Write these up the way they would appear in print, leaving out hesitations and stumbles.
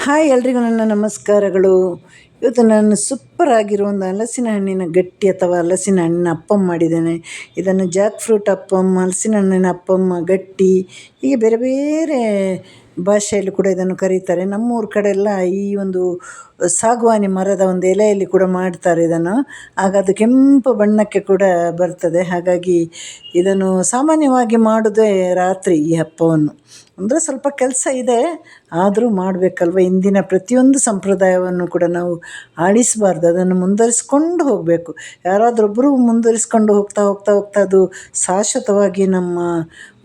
Hi ಎಲ್ರಿಗೂ ನನ್ನ ನಮಸ್ಕಾರಗಳು. ಇವತ್ತು ನಾನು ಸೂಪರ್ ಆಗಿರೋ ಒಂದು ಹಲಸಿನ ಹಣ್ಣಿನ ಗಟ್ಟಿ ಅಥವಾ ಹಲಸಿನ ಹಣ್ಣಿನ ಅಪ್ಪಮ್ ಮಾಡಿದ್ದೇನೆ. ಇದನ್ನು ಜಾಕ್ ಫ್ರೂಟ್ ಅಪ್ಪಮ್, ಹಲಸಿನ ಹಣ್ಣಿನ ಅಪ್ಪಮ್, ಗಟ್ಟಿ, ಹೀಗೆ ಬೇರೆ ಬೇರೆ ಭಾಷೆಯಲ್ಲಿ ಕೂಡ ಇದನ್ನು ಕರೀತಾರೆ. ನಮ್ಮೂರ ಕಡೆ ಎಲ್ಲ ಈ ಒಂದು ಸಾಗುವಾನಿ ಮರದ ಒಂದು ಎಲೆಯಲ್ಲಿ ಕೂಡ ಮಾಡ್ತಾರೆ ಇದನ್ನು. ಆಗ ಅದು ಕೆಂಪು ಬಣ್ಣಕ್ಕೆ ಕೂಡ ಬರ್ತದೆ. ಹಾಗಾಗಿ ಇದನ್ನು ಸಾಮಾನ್ಯವಾಗಿ ಮಾಡೋದೇ ರಾತ್ರಿ ಈ ಹಪ್ಪವನ್ನು. ಅಂದರೆ ಸ್ವಲ್ಪ ಕೆಲಸ ಇದೆ, ಆದರೂ ಮಾಡಬೇಕಲ್ವ. ಇಂದಿನ ಪ್ರತಿಯೊಂದು ಸಂಪ್ರದಾಯವನ್ನು ಕೂಡ ನಾವು ಆಳಿಸಬಾರ್ದು, ಅದನ್ನು ಮುಂದುವರಿಸ್ಕೊಂಡು ಹೋಗಬೇಕು. ಯಾರಾದರೊಬ್ಬರು ಮುಂದುವರಿಸ್ಕೊಂಡು ಹೋಗ್ತಾ ಹೋಗ್ತಾ ಹೋಗ್ತಾ ಅದು ಶಾಶ್ವತವಾಗಿ ನಮ್ಮ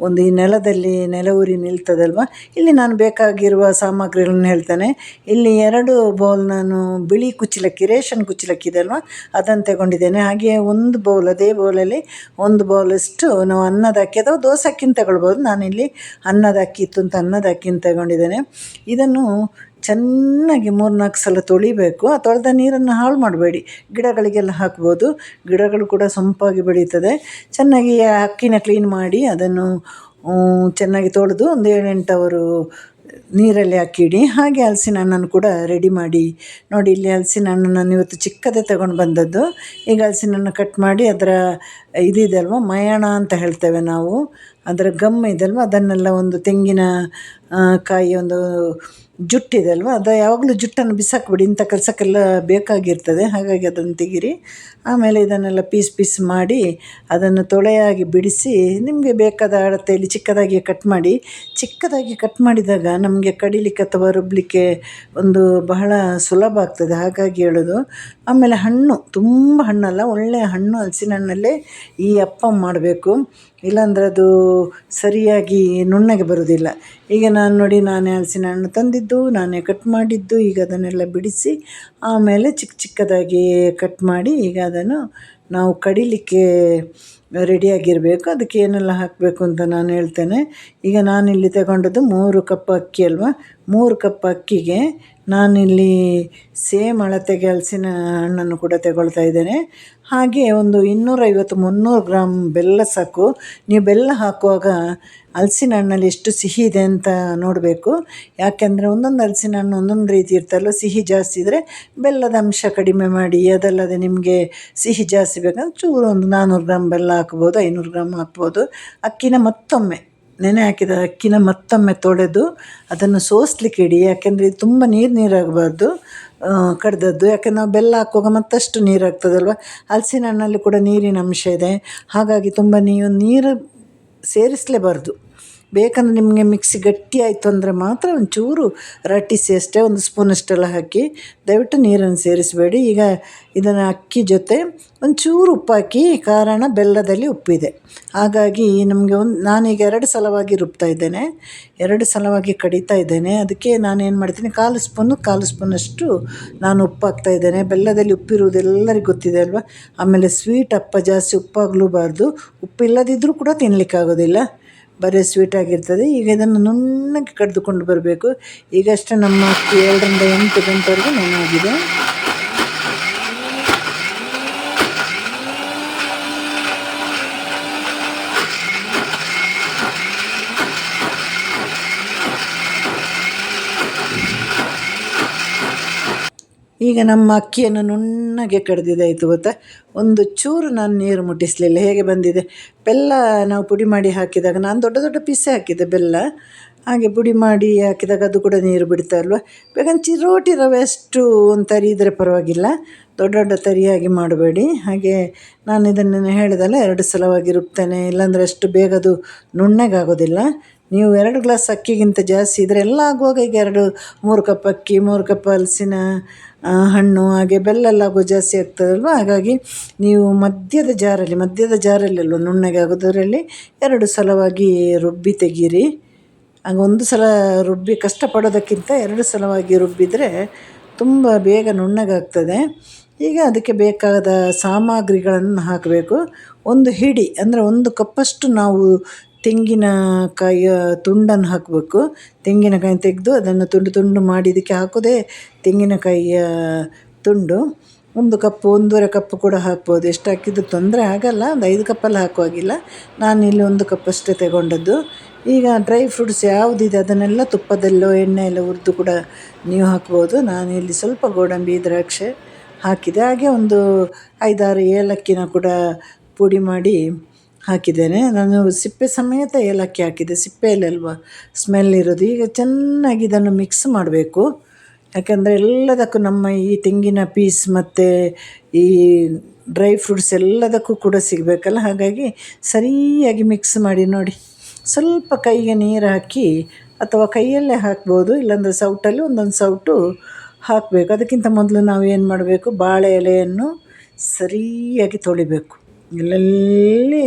ಒಂದು ಈ ನೆಲದಲ್ಲಿ ನೆಲಯೂರಿ ನಿಲ್ತದಲ್ವ. ಇಲ್ಲಿ ನಾನು ಬೇಕಾಗಿರುವ ಸಾಮಗ್ರಿಗಳನ್ನು ಹೇಳ್ತೇನೆ. ಇಲ್ಲಿ 2 ಬೌಲ್ ನಾನು ಬಿಳಿ ಕುಚ್ಚಲಕ್ಕಿ, ರೇಷನ್ ಕುಚ್ಚಲಕ್ಕಿ ಇದೆ ಅಲ್ವ, ಅದನ್ನು ತಗೊಂಡಿದ್ದೇನೆ. ಹಾಗೆಯೇ ಒಂದು ಬೌಲ್, ಅದೇ ಬೌಲಲ್ಲಿ 1 ಬೌಲಷ್ಟು ನಾವು ಅನ್ನದ ಅಕ್ಕಿ ಅಥವಾ ದೋಸೆ ಅಕ್ಕಿನ ತಗೊಳ್ಬೋದು. ನಾನಿಲ್ಲಿ ಅನ್ನದ ಅಕ್ಕಿ ಇತ್ತು ಅಂತ ಅನ್ನದ ಅಕ್ಕಿನ ತಗೊಂಡಿದ್ದೇನೆ. ಇದನ್ನು ಚೆನ್ನಾಗಿ 3-4 ಸಲ ತೊಳಿಬೇಕು. ಆ ತೊಳೆದ ನೀರನ್ನು ಹಾಳು ಮಾಡಬೇಡಿ, ಗಿಡಗಳಿಗೆಲ್ಲ ಹಾಕ್ಬೋದು. ಗಿಡಗಳು ಕೂಡ ಸೊಂಪಾಗಿ ಬೆಳೀತದೆ. ಚೆನ್ನಾಗಿ ಅಕ್ಕಿನ ಕ್ಲೀನ್ ಮಾಡಿ ಅದನ್ನು ಚೆನ್ನಾಗಿ ತೊಳೆದು ಒಂದು 7-8 ಅವರು ನೀರಲ್ಲಿ ಹಾಕಿಡಿ. ಹಾಗೆ ಹಲಸಿನ ಹಣ್ಣನ್ನು ಕೂಡ ರೆಡಿ ಮಾಡಿ ನೋಡಿ. ಇಲ್ಲಿ ಹಲಸಿನ ಹಣ್ಣು ನಾನು ಇವತ್ತು ಚಿಕ್ಕದೇ ತಗೊಂಡು ಬಂದದ್ದು. ಈಗ ಹಲಸಿನ ಹಣ್ಣು ಕಟ್ ಮಾಡಿ ಅದರ ಇದಿದೆ ಅಲ್ವ, ಮಯಾಣ ಅಂತ ಹೇಳ್ತೇವೆ ನಾವು, ಅದರ ಗಮ್ ಇದಲ್ವ, ಅದನ್ನೆಲ್ಲ ಒಂದು ತೆಂಗಿನ ಕಾಯಿ ಒಂದು ಜುಟ್ಟಿದೆ ಅಲ್ವ, ಅದು ಯಾವಾಗಲೂ ಜುಟ್ಟನ್ನು ಬಿಸಾಕ್ಬಿಡಿ, ಇಂಥ ಕೆಲಸಕ್ಕೆಲ್ಲ ಬೇಕಾಗಿರ್ತದೆ. ಹಾಗಾಗಿ ಅದನ್ನು ತೆಗೀರಿ. ಆಮೇಲೆ ಇದನ್ನೆಲ್ಲ ಪೀಸ್ ಮಾಡಿ ಅದನ್ನು ತೊಳೆಯಾಗಿ ಬಿಡಿಸಿ ನಿಮಗೆ ಬೇಕಾದ ಅಳತೆಯಲ್ಲಿ ಚಿಕ್ಕದಾಗಿ ಕಟ್ ಮಾಡಿ. ಚಿಕ್ಕದಾಗಿ ಕಟ್ ಮಾಡಿದಾಗ ನಮಗೆ ಕಡಿಲಿಕ್ಕೆ ಅಥವಾ ರುಬ್ಬಲಿಕ್ಕೆ ಒಂದು ಬಹಳ ಸುಲಭ ಆಗ್ತದೆ, ಹಾಗಾಗಿ ಹೇಳೋದು. ಆಮೇಲೆ ಹಣ್ಣು ತುಂಬ ಹಣ್ಣಲ್ಲ, ಒಳ್ಳೆಯ ಹಣ್ಣು ಹಲಸಿನ ಹಣ್ಣಲ್ಲೇ ಈ ಅಪ್ಪ ಮಾಡಬೇಕು, ಇಲ್ಲಾಂದರೆ ಅದು ಸರಿಯಾಗಿ ನುಣ್ಣಗೆ ಬರೋದಿಲ್ಲ. ಈಗ ನಾನು ನೋಡಿ, ನಾನೇ ಹಲಸಿನ ಹಣ್ಣು ತಂದಿದ್ದು, ನಾನೇ ಕಟ್ ಮಾಡಿದ್ದು. ಈಗ ಅದನ್ನೆಲ್ಲ ಬಿಡಿಸಿ ಆಮೇಲೆ ಚಿಕ್ಕದಾಗಿ ಕಟ್ ಮಾಡಿ ಈಗ ಅದನ್ನು ನಾವು ಕಡಿಲಿಕ್ಕೆ ರೆಡಿಯಾಗಿರಬೇಕು. ಅದಕ್ಕೆ ಏನೆಲ್ಲ ಹಾಕಬೇಕು ಅಂತ ನಾನು ಹೇಳ್ತೇನೆ. ಈಗ ನಾನಿಲ್ಲಿ ತಗೊಂಡದ್ದು 3 ಕಪ್ ಅಕ್ಕಿ ಅಲ್ವ, 3 ಕಪ್ ಅಕ್ಕಿಗೆ ನಾನಿಲ್ಲಿ ಸೇಮ್ ಅಳತೆಗೆ ಹಲಸಿನ ಹಣ್ಣನ್ನು ಕೂಡ ತಗೊಳ್ತಾ ಇದ್ದೇನೆ. ಹಾಗೆ ಒಂದು 250-300 ಗ್ರಾಮ್ ಬೆಲ್ಲ ಸಾಕು. ನೀವು ಬೆಲ್ಲ ಹಾಕುವಾಗ ಹಲಸಿನ ಹಣ್ಣಲ್ಲಿ ಎಷ್ಟು ಸಿಹಿ ಇದೆ ಅಂತ ನೋಡಬೇಕು. ಯಾಕೆಂದರೆ ಒಂದೊಂದು ಹಲಸಿನ ಹಣ್ಣು ಒಂದೊಂದು ರೀತಿ ಇರ್ತಲ್ಲ, ಸಿಹಿ ಜಾಸ್ತಿ ಇದ್ದರೆ ಬೆಲ್ಲದ ಅಂಶ ಕಡಿಮೆ ಮಾಡಿ, ಅದಲ್ಲದೆ ನಿಮಗೆ ಸಿಹಿ ಜಾಸ್ತಿ ಬೇಕಂದ್ರೆ ಚೂರು ಒಂದು 400 ಗ್ರಾಮ್ ಬೆಲ್ಲ ಹಾಕ್ಬೋದು, 500 ಗ್ರಾಮ್ ಹಾಕ್ಬೋದು. ಅಕ್ಕಿನ ಮತ್ತೊಮ್ಮೆ ನೆನೆ ಹಾಕಿದ ಅಕ್ಕಿನ ಮತ್ತೊಮ್ಮೆ ತೊಳೆದು ಅದನ್ನು ಸೋಸಲಿಕ್ಕೆ ಇಡಿ. ಯಾಕೆಂದರೆ ಇದು ತುಂಬ ನೀರಾಗಬಾರ್ದು ಕಡ್ದದ್ದು. ಯಾಕೆಂದ್ರೆ ನಾವು ಬೆಲ್ಲ ಹಾಕುವಾಗ ಮತ್ತಷ್ಟು ನೀರಾಗ್ತದಲ್ವ. ಹಲಸಿನ ಹಣ್ಣಲ್ಲಿ ಕೂಡ ನೀರಿನ ಅಂಶ ಇದೆ, ಹಾಗಾಗಿ ತುಂಬ ನೀರು ಸೇರಿಸಲೇಬಾರ್ದು. ಬೇಕಂದರೆ ನಿಮಗೆ ಮಿಕ್ಸಿ ಗಟ್ಟಿ ಆಯಿತು ಅಂದರೆ ಮಾತ್ರ ಒಂಚೂರು ರಟ್ಟಿಸಿ ಅಷ್ಟೇ, 1 ಸ್ಪೂನಷ್ಟೆಲ್ಲ ಹಾಕಿ. ದಯವಿಟ್ಟು ನೀರನ್ನು ಸೇರಿಸಬೇಡಿ. ಈಗ ಇದನ್ನು ಅಕ್ಕಿ ಜೊತೆ ಒಂಚೂರು ಉಪ್ಪು ಹಾಕಿ, ಕಾರಣ ಬೆಲ್ಲದಲ್ಲಿ ಉಪ್ಪಿದೆ, ಹಾಗಾಗಿ ನಮಗೆ ನಾನೀಗ 2 ಸಲವಾಗಿ ರುಬ್ತಾ ಇದ್ದೇನೆ, 2 ಸಲವಾಗಿ ಕಡಿತಾ ಇದ್ದೇನೆ. ಅದಕ್ಕೆ ನಾನೇನು ಮಾಡ್ತೀನಿ, 1/4 ಸ್ಪೂನಷ್ಟು ನಾನು ಉಪ್ಪು ಹಾಕ್ತಾಯಿದ್ದೇನೆ. ಬೆಲ್ಲದಲ್ಲಿ ಉಪ್ಪಿರುವುದೆಲ್ಲರಿಗೂ ಗೊತ್ತಿದೆ ಅಲ್ವ. ಆಮೇಲೆ ಸ್ವೀಟ್ ಅಪ್ಪ ಜಾಸ್ತಿ ಉಪ್ಪಾಗಲೂಬಾರ್ದು, ಉಪ್ಪಿಲ್ಲದಿದ್ದರೂ ಕೂಡ ತಿನ್ನಲಿಕ್ಕಾಗೋದಿಲ್ಲ, ಬರೀ ಸ್ವೀಟಾಗಿರ್ತದೆ. ಈಗ ಇದನ್ನು ನುಣ್ಣಗೆ ಕಡಿದುಕೊಂಡು ಬರಬೇಕು. ಈಗಷ್ಟೇ ನಮ್ಮ ಅಕ್ಕಿ 7ರಿಂದ 8 ಗಂಟೆವರೆಗೂ ನೆನೆಯಾಗಿದೆ. ಈಗ ನಮ್ಮ ಅಕ್ಕಿಯನ್ನು ನುಣ್ಣಗೆ ಕಡ್ದಿದ್ದಾಯಿತು ಗೊತ್ತಾ. ಒಂದು ಚೂರು ನಾನು ನೀರು ಮುಟ್ಟಿಸಲಿಲ್ಲ, ಹೇಗೆ ಬಂದಿದೆ. ಬೆಲ್ಲ ನಾವು ಪುಡಿ ಮಾಡಿ ಹಾಕಿದಾಗ ನಾನು ದೊಡ್ಡ ಪೀಸೇ ಹಾಕಿದ್ದೆ ಬೆಲ್ಲ. ಹಾಗೆ ಪುಡಿ ಮಾಡಿ ಹಾಕಿದಾಗ ಅದು ಕೂಡ ನೀರು ಬಿಡ್ತಾ ಅಲ್ವ. ಬೇಕಂದ್ರೆ ಚಿರೋಟಿ ರವೆ ಅಷ್ಟು ಒಂದು ತರಿ ಇದ್ದರೆ ಪರವಾಗಿಲ್ಲ, ದೊಡ್ಡ ತರಿಯಾಗಿ ಮಾಡಬೇಡಿ. ಹಾಗೆ ನಾನು ಇದನ್ನು ಹೇಳಿದಲ್ಲ 2 ಸಲವಾಗಿ ರುಬ್ತೇನೆ, ಇಲ್ಲಾಂದರೆ ಅಷ್ಟು ಬೇಗ ಅದು ನುಣ್ಣಗಾಗೋದಿಲ್ಲ. ನೀವು 2 ಗ್ಲಾಸ್ ಅಕ್ಕಿಗಿಂತ ಜಾಸ್ತಿ ಇದ್ದರೆ ಎಲ್ಲ ಆಗುವಾಗ ಈಗ 3 ಕಪ್ ಅಕ್ಕಿ, 3 ಕಪ್ ಹಲಸಿನ ಹಣ್ಣು, ಹಾಗೆ ಬೆಲ್ಲ ಎಲ್ಲ ಆಗೋ ಜಾಸ್ತಿ ಆಗ್ತದಲ್ವ. ಹಾಗಾಗಿ ನೀವು ಮಧ್ಯದ ಜಾರಲ್ಲಿ ಅಲ್ವ ನುಣ್ಣಗೆ ಆಗೋದರಲ್ಲಿ 2 ಸಲವಾಗಿ ರುಬ್ಬಿ ತೆಗೀರಿ. ಆಗ 1 ಸಲ ರುಬ್ಬಿ ಕಷ್ಟಪಡೋದಕ್ಕಿಂತ 2 ಸಲವಾಗಿ ರುಬ್ಬಿದರೆ ತುಂಬ ಬೇಗ ನುಣ್ಣಗಾಗ್ತದೆ. ಈಗ ಅದಕ್ಕೆ ಬೇಕಾದ ಸಾಮಗ್ರಿಗಳನ್ನು ಹಾಕಬೇಕು. 1 ಹಿಡಿ ಅಂದರೆ 1 ಕಪ್ಪಷ್ಟು ನಾವು ತೆಂಗಿನಕಾಯಿಯ ತುಂಡನ್ನು ಹಾಕಬೇಕು. ತೆಂಗಿನಕಾಯಿ ತೆಗೆದು ಅದನ್ನು ತುಂಡು ಮಾಡಿ ಇದಕ್ಕೆ ಹಾಕೋದೇ ತೆಂಗಿನಕಾಯಿಯ ತುಂಡು. 1 ಕಪ್ಪು 1.5 ಕಪ್ ಕೂಡ ಹಾಕ್ಬೋದು, ಎಷ್ಟು ಹಾಕಿದ್ದು ತೊಂದರೆ ಆಗಲ್ಲ. ಒಂದು 5 ಕಪ್ಪಲ್ಲಿ ಹಾಕುವಾಗಿಲ್ಲ, ನಾನಿಲ್ಲಿ 1 ಕಪ್ಪಷ್ಟೇ ತಗೊಂಡದ್ದು. ಈಗ ಡ್ರೈ ಫ್ರೂಟ್ಸ್ ಯಾವುದಿದೆ ಅದನ್ನೆಲ್ಲ ತುಪ್ಪದಲ್ಲೋ ಎಣ್ಣೆಯಲ್ಲೋ ಹುರಿದು ಕೂಡ ನೀವು ಹಾಕ್ಬೋದು. ನಾನಿಲ್ಲಿ ಸ್ವಲ್ಪ ಗೋಡಂಬಿ ದ್ರಾಕ್ಷೆ ಹಾಕಿದೆ, ಹಾಗೆ ಒಂದು 5-6 ಏಲಕ್ಕಿನ ಕೂಡ ಪುಡಿ ಮಾಡಿ ಹಾಕಿದ್ದೇನೆ. ನಾನು ಸಿಪ್ಪೆ ಸಮೇತ ಏಲಕ್ಕಿ ಹಾಕಿದೆ, ಸಿಪ್ಪೆಯಲ್ಲಿ ಅಲ್ವಾ ಸ್ಮೆಲ್ ಇರೋದು. ಈಗ ಚೆನ್ನಾಗಿ ಇದನ್ನು ಮಿಕ್ಸ್ ಮಾಡಬೇಕು, ಯಾಕಂದರೆ ಎಲ್ಲದಕ್ಕೂ ನಮ್ಮ ಈ ತೆಂಗಿನ ಪೀಸ್ ಮತ್ತು ಈ ಡ್ರೈ ಫ್ರೂಟ್ಸ್ ಎಲ್ಲದಕ್ಕೂ ಕೂಡ ಸಿಗಬೇಕಲ್ಲ. ಹಾಗಾಗಿ ಸರಿಯಾಗಿ ಮಿಕ್ಸ್ ಮಾಡಿ ನೋಡಿ. ಸ್ವಲ್ಪ ಕೈಗೆ ನೀರು ಹಾಕಿ ಅಥವಾ ಕೈಯಲ್ಲೇ ಹಾಕ್ಬೋದು, ಇಲ್ಲಾಂದರೆ ಸೌಟಲ್ಲಿ ಒಂದೊಂದು ಸೌಟು ಹಾಕಬೇಕು. ಅದಕ್ಕಿಂತ ಮೊದಲು ನಾವು ಏನು ಮಾಡಬೇಕು, ಬಾಳೆ ಎಲೆಯನ್ನು ಸರಿಯಾಗಿ ತೊಳಿಬೇಕು. ಎಲ್ಲೆಲ್ಲಿ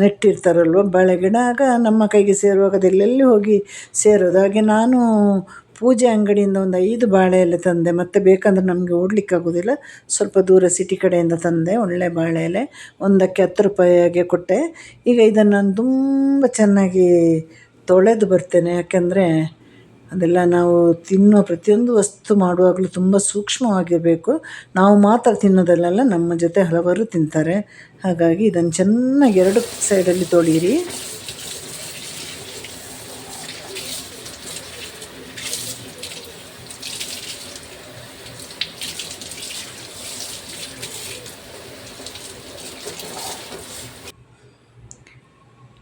ನೆಟ್ಟಿರ್ತಾರಲ್ವ ಬಾಳೆ ಗಿಡ, ಆಗ ನಮ್ಮ ಕೈಗೆ ಸೇರುವಾಗ ಅದೆಲ್ಲೆಲ್ಲಿ ಹೋಗಿ ಸೇರೋದು. ಹಾಗೆ ನಾನು ಪೂಜೆ ಅಂಗಡಿಯಿಂದ ಒಂದು 5 ಬಾಳೆ ಎಲೆ ತಂದೆ, ಮತ್ತು ಬೇಕಂದ್ರೆ ನಮಗೆ ಓಡಲಿಕ್ಕಾಗೋದಿಲ್ಲ, ಸ್ವಲ್ಪ ದೂರ ಸಿಟಿ ಕಡೆಯಿಂದ ತಂದೆ ಒಳ್ಳೆ ಬಾಳೆ ಎಲೆ. ಒಂದಕ್ಕೆ 10 ರೂಪಾಯಿಗೆ ಕೊಟ್ಟೆ. ಈಗ ಇದನ್ನು ನಾನು ತುಂಬ ಚೆನ್ನಾಗಿ ತೊಳೆದು ಬರ್ತೇನೆ, ಯಾಕೆಂದರೆ ಅದೆಲ್ಲ ನಾವು ತಿನ್ನೋ ಪ್ರತಿಯೊಂದು ವಸ್ತು ಮಾಡುವಾಗಲೂ ತುಂಬ ಸೂಕ್ಷ್ಮವಾಗಿರಬೇಕು. ನಾವು ಮಾತ್ರ ತಿನ್ನೋದಲ್ಲ, ನಮ್ಮ ಜೊತೆ ಹಲವರು ತಿಂತಾರೆ. ಹಾಗಾಗಿ ಇದನ್ನು ಚೆನ್ನಾಗಿ 2 ಸೈಡಲ್ಲಿ ತೊಳೀರಿ.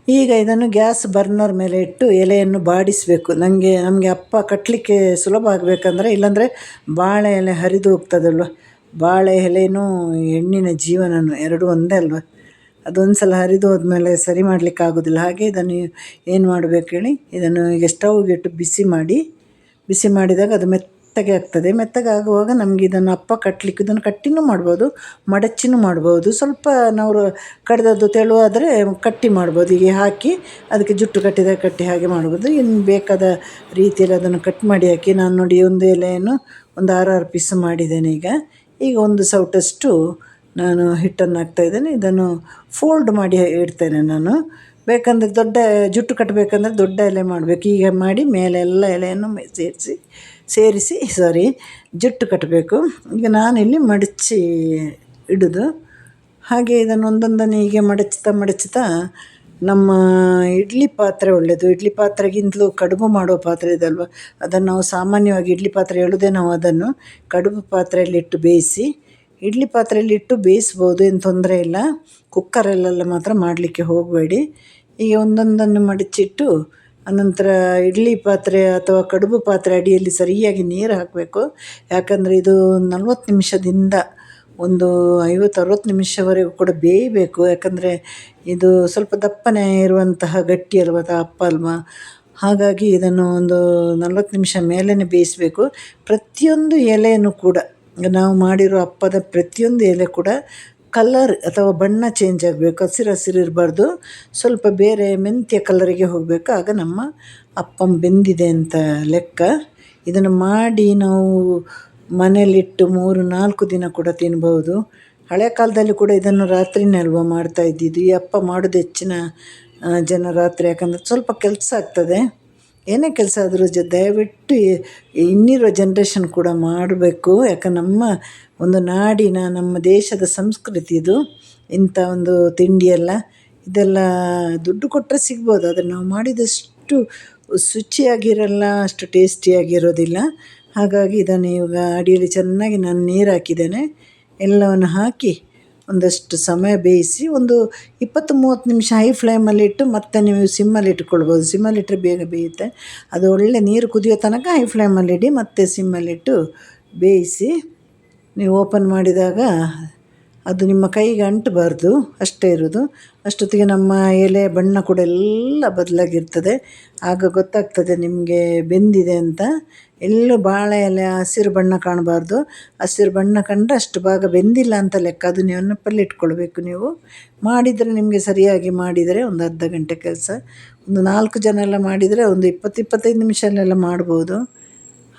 ಈಗ ಇದನ್ನು ಗ್ಯಾಸ್ ಬರ್ನರ್ ಮೇಲೆ ಇಟ್ಟು ಎಲೆಯನ್ನು ಬಾಡಿಸಬೇಕು. ನಮಗೆ ಅಪ್ಪ ಕಟ್ಟಲಿಕ್ಕೆ ಸುಲಭ ಆಗಬೇಕಂದ್ರೆ, ಇಲ್ಲಾಂದರೆ ಬಾಳೆ ಎಲೆ ಹರಿದು ಹೋಗ್ತದಲ್ವ. ಬಾಳೆ ಎಲೆನೂ ಹೆಣ್ಣಿನ ಜೀವನನೂ ಎರಡೂ ಒಂದೇ ಅಲ್ವ. ಅದೊಂದು ಸಲ ಹರಿದು ಹೋದ್ಮೇಲೆ ಸರಿ ಮಾಡಲಿಕ್ಕೆ ಆಗೋದಿಲ್ಲ. ಹಾಗೆ ಇದನ್ನು ಏನು ಮಾಡಬೇಕು ಹೇಳಿ, ಇದನ್ನು ಈಗ ಸ್ಟವ್ಗೆ ಇಟ್ಟು ಬಿಸಿ ಮಾಡಿದಾಗ ಅದು ಮೆತ್ತಗೆ ಆಗ್ತದೆ. ಮೆತ್ತಗೆ ಆಗುವಾಗ ನಮಗೆ ಇದನ್ನು ಅಪ್ಪ ಕಟ್ಟಲಿಕ್ಕೆ, ಇದನ್ನು ಕಟ್ಟಿನೂ ಮಾಡ್ಬೋದು, ಮಡಚಿನೂ ಮಾಡ್ಬೋದು. ಸ್ವಲ್ಪ ನಾವು ಕಡ್ದದ್ದು ತೆಳುವಾದರೆ ಕಟ್ಟಿ ಮಾಡ್ಬೋದು. ಹೀಗೆ ಹಾಕಿ ಅದಕ್ಕೆ ಜುಟ್ಟು ಕಟ್ಟಿ ಹಾಗೆ ಮಾಡ್ಬೋದು. ಇನ್ನು ಬೇಕಾದ ರೀತಿಯಲ್ಲಿ ಅದನ್ನು ಕಟ್ ಮಾಡಿ ಹಾಕಿ. ನಾನು ನೋಡಿ ಒಂದು ಎಲೆಯನ್ನು ಒಂದು 6 ಪೀಸ್ ಮಾಡಿದ್ದೇನೆ. ಈಗ ಒಂದು ಸೌಟಷ್ಟು ನಾನು ಹಿಟ್ಟನ್ನು ಹಾಕ್ತಾಯಿದ್ದೇನೆ. ಇದನ್ನು ಫೋಲ್ಡ್ ಮಾಡಿ ಇಡ್ತೇನೆ ನಾನು. ಬೇಕಂದರೆ ದೊಡ್ಡ ಜುಟ್ಟು ಕಟ್ಟಬೇಕಂದ್ರೆ ದೊಡ್ಡ ಎಲೆ ಮಾಡಬೇಕು. ಈಗ ಮಾಡಿ ಮೇಲೆಲ್ಲ ಎಲೆಯನ್ನು ಸೇರಿಸಿ ಜುಟ್ಟು ಕಟ್ಟಬೇಕು. ಈಗ ನಾನಿಲ್ಲಿ ಮಡಚಿ ಇಡೋದು. ಹಾಗೆ ಇದನ್ನು ಒಂದೊಂದನ್ನು ಹೀಗೆ ಮಡಚ್ತಾ ನಮ್ಮ ಇಡ್ಲಿ ಪಾತ್ರೆ ಒಳ್ಳೆಯದು. ಇಡ್ಲಿ ಪಾತ್ರೆಗಿಂತಲೂ ಕಡುಬು ಮಾಡೋ ಪಾತ್ರೆ ಇದಲ್ವ, ಅದನ್ನು ನಾವು ಸಾಮಾನ್ಯವಾಗಿ ಇಡ್ಲಿ ಪಾತ್ರೆ ಹೇಳೋದೇ ನಾವು ಅದನ್ನು. ಕಡುಬು ಪಾತ್ರೆಯಲ್ಲಿಟ್ಟು ಬೇಯಿಸಿ, ಇಡ್ಲಿ ಪಾತ್ರೆಯಲ್ಲಿಟ್ಟು ಬೇಯಿಸ್ಬೋದು, ಏನು ತೊಂದರೆ ಇಲ್ಲ. ಕುಕ್ಕರಲ್ಲೆಲ್ಲ ಮಾತ್ರ ಮಾಡಲಿಕ್ಕೆ ಹೋಗಬೇಡಿ. ಈಗ ಒಂದೊಂದನ್ನು ಮಡಚಿಟ್ಟು ಅನಂತರ ಇಡ್ಲಿ ಪಾತ್ರೆ ಅಥವಾ ಕಡುಬು ಪಾತ್ರೆ ಅಡಿಯಲ್ಲಿ ಸರಿಯಾಗಿ ನೀರು ಹಾಕಬೇಕು. ಯಾಕಂದರೆ ಇದು 40 ನಿಮಿಷದಿಂದ ಒಂದು 50-60 ನಿಮಿಷವರೆಗೂ ಕೂಡ ಬೇಯಬೇಕು. ಯಾಕಂದರೆ ಇದು ಸ್ವಲ್ಪ ದಪ್ಪನೆ ಇರುವಂತಹ ಗಟ್ಟಿ ಅಲ್ವ, ಅಪ್ಪ ಅಲ್ವಾ. ಹಾಗಾಗಿ ಇದನ್ನು ಒಂದು 40 ನಿಮಿಷ ಮೇಲೇ ಬೇಯಿಸಬೇಕು. ಪ್ರತಿಯೊಂದು ಎಲೆಯನ್ನು ಕೂಡ, ನಾವು ಮಾಡಿರೋ ಅಪ್ಪದ ಪ್ರತಿಯೊಂದು ಎಲೆ ಕೂಡ ಕಲರ್ ಅಥವಾ ಬಣ್ಣ ಚೇಂಜ್ ಆಗಬೇಕು. ಹಸಿರು ಇರಬಾರ್ದು, ಸ್ವಲ್ಪ ಬೇರೆ ಮೆಂತ್ಯ ಕಲರಿಗೆ ಹೋಗಬೇಕು. ಆಗ ನಮ್ಮ ಅಪ್ಪಂ ಬೆಂದಿದೆ ಅಂತ ಲೆಕ್ಕ. ಇದನ್ನು ಮಾಡಿ ನಾವು ಮನೆಯಲ್ಲಿಟ್ಟು 3-4 ದಿನ ಕೂಡ ತಿನ್ಬೋದು. ಹಳೆ ಕಾಲದಲ್ಲಿ ಕೂಡ ಇದನ್ನು ರಾತ್ರಿನೇ ಅಲ್ವ ಮಾಡ್ತಾ ಇದ್ದಿದ್ದು. ಈ ಅಪ್ಪ ಮಾಡೋದು ಹೆಚ್ಚಿನ ಜನ ರಾತ್ರಿ, ಯಾಕಂದರೆ ಸ್ವಲ್ಪ ಕೆಲಸ ಆಗ್ತದೆ. ಏನೇ ಕೆಲಸ ಆದರೂ ದಯವಿಟ್ಟು ಇನ್ನಿರೋ ಜನ್ರೇಷನ್ ಕೂಡ ಮಾಡಬೇಕು. ಯಾಕಂದ್ರೆ ನಮ್ಮ ಒಂದು ನಾಡಿನ, ನಮ್ಮ ದೇಶದ ಸಂಸ್ಕೃತಿ ಇದು. ಇಂಥ ಒಂದು ತಿಂಡಿಯೆಲ್ಲ ಇದೆಲ್ಲ ದುಡ್ಡು ಕೊಟ್ಟರೆ ಸಿಗ್ಬೋದು, ಆದರೆ ನಾವು ಮಾಡಿದಷ್ಟು ಶುಚಿಯಾಗಿರಲ್ಲ, ಅಷ್ಟು ಟೇಸ್ಟಿಯಾಗಿರೋದಿಲ್ಲ. ಹಾಗಾಗಿ ಇದನ್ನು ಇವಾಗ ಅಡಿಯಲ್ಲಿ ಚೆನ್ನಾಗಿ ನಾನು ನೀರು ಹಾಕಿದ್ದೇನೆ. ಎಲ್ಲವನ್ನು ಹಾಕಿ ಒಂದಷ್ಟು ಸಮಯ ಬೇಯಿಸಿ, ಒಂದು 20-30 ನಿಮಿಷ ಹೈ ಫ್ಲೇಮಲ್ಲಿಟ್ಟು ಮತ್ತೆ ನೀವು ಸಿಮ್ಮಲ್ಲಿ ಇಟ್ಕೊಳ್ಬೋದು. ಸಿಮ್ಮಲ್ಲಿಟ್ಟರೆ ಬೇಗ ಬೇಯುತ್ತೆ. ಅದು ಒಳ್ಳೆ ನೀರು ಕುದಿಯೋ ತನಕ ಹೈ ಫ್ಲೇಮಲ್ಲಿಡಿ, ಮತ್ತೆ ಸಿಮ್ಮಲ್ಲಿಟ್ಟು ಬೇಯಿಸಿ. ನೀವು ಓಪನ್ ಮಾಡಿದಾಗ ಅದು ನಿಮ್ಮ ಕೈಗೆ ಅಂಟಬಾರ್ದು, ಅಷ್ಟೇ ಇರೋದು. ಅಷ್ಟೊತ್ತಿಗೆ ನಮ್ಮ ಎಲೆ ಬಣ್ಣ ಕೂಡ ಎಲ್ಲ ಬದಲಾಗಿರ್ತದೆ. ಆಗ ಗೊತ್ತಾಗ್ತದೆ ನಿಮಗೆ ಬೆಂದಿದೆ ಅಂತ. ಎಲ್ಲೂ ಬಾಳೆ ಎಲೆ ಹಸಿರು ಬಣ್ಣ ಕಾಣಬಾರ್ದು. ಹಸಿರು ಬಣ್ಣ ಕಂಡ್ರೆ ಅಷ್ಟು ಭಾಗ ಬೆಂದಿಲ್ಲ ಅಂತ ಲೆಕ್ಕ. ಅದು ನೀವು ನೆನಪಲ್ಲಿ ಇಟ್ಕೊಳ್ಬೇಕು. ನೀವು ಮಾಡಿದರೆ, ನಿಮಗೆ ಸರಿಯಾಗಿ ಮಾಡಿದರೆ ಒಂದು ಅರ್ಧ ಗಂಟೆ ಕೆಲಸ. ಒಂದು 4 ಜನ ಎಲ್ಲ ಮಾಡಿದರೆ ಒಂದು 20-25 ನಿಮಿಷಲ್ಲೆಲ್ಲ ಮಾಡ್ಬೋದು.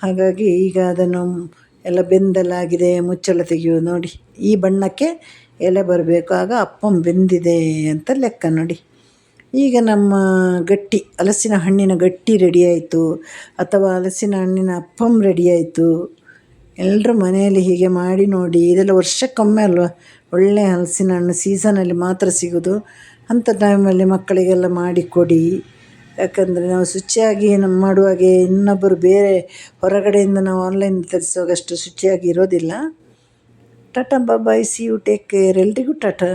ಹಾಗಾಗಿ ಈಗ ಅದನ್ನು ಎಲ್ಲ ಬೆಂದಲಾಗಿದೆ, ಮುಚ್ಚಳ ತೆಗೆಯುವ ನೋಡಿ. ಈ ಬಣ್ಣಕ್ಕೆ ಎಲೆ ಬರಬೇಕು, ಆಗ ಅಪ್ಪಂ ಬೆಂದಿದೆ ಅಂತ ಲೆಕ್ಕ ನೋಡಿ. ಈಗ ನಮ್ಮ ಗಟ್ಟಿ ಹಲಸಿನ ಹಣ್ಣಿನ ಗಟ್ಟಿ ರೆಡಿಯಾಯಿತು, ಅಥವಾ ಹಲಸಿನ ಹಣ್ಣಿನ ಅಪ್ಪಂ ರೆಡಿಯಾಯಿತು. ಎಲ್ಲರೂ ಮನೆಯಲ್ಲಿ ಹೀಗೆ ಮಾಡಿ ನೋಡಿ. ಇದೆಲ್ಲ ವರ್ಷಕ್ಕೊಮ್ಮೆ ಅಲ್ವ, ಒಳ್ಳೆಯ ಹಲಸಿನ ಹಣ್ಣು ಸೀಸನಲ್ಲಿ ಮಾತ್ರ ಸಿಗೋದು. ಅಂಥ ಟೈಮಲ್ಲಿ ಮಕ್ಕಳಿಗೆಲ್ಲ ಮಾಡಿ ಕೊಡಿ. ಯಾಕಂದರೆ ನಾವು ಶುಚಿಯಾಗಿ ಮಾಡುವಾಗೆ ಇನ್ನೊಬ್ಬರು ಬೇರೆ ಹೊರಗಡೆಯಿಂದ ನಾವು ಆನ್ಲೈನ್ ತರಿಸುವಾಗ ಅಷ್ಟು ಶುಚಿಯಾಗಿ ಇರೋದಿಲ್ಲ. Tata bye see you take care. ಎಲ್ರಿಗೂ ಟಾಟಾ.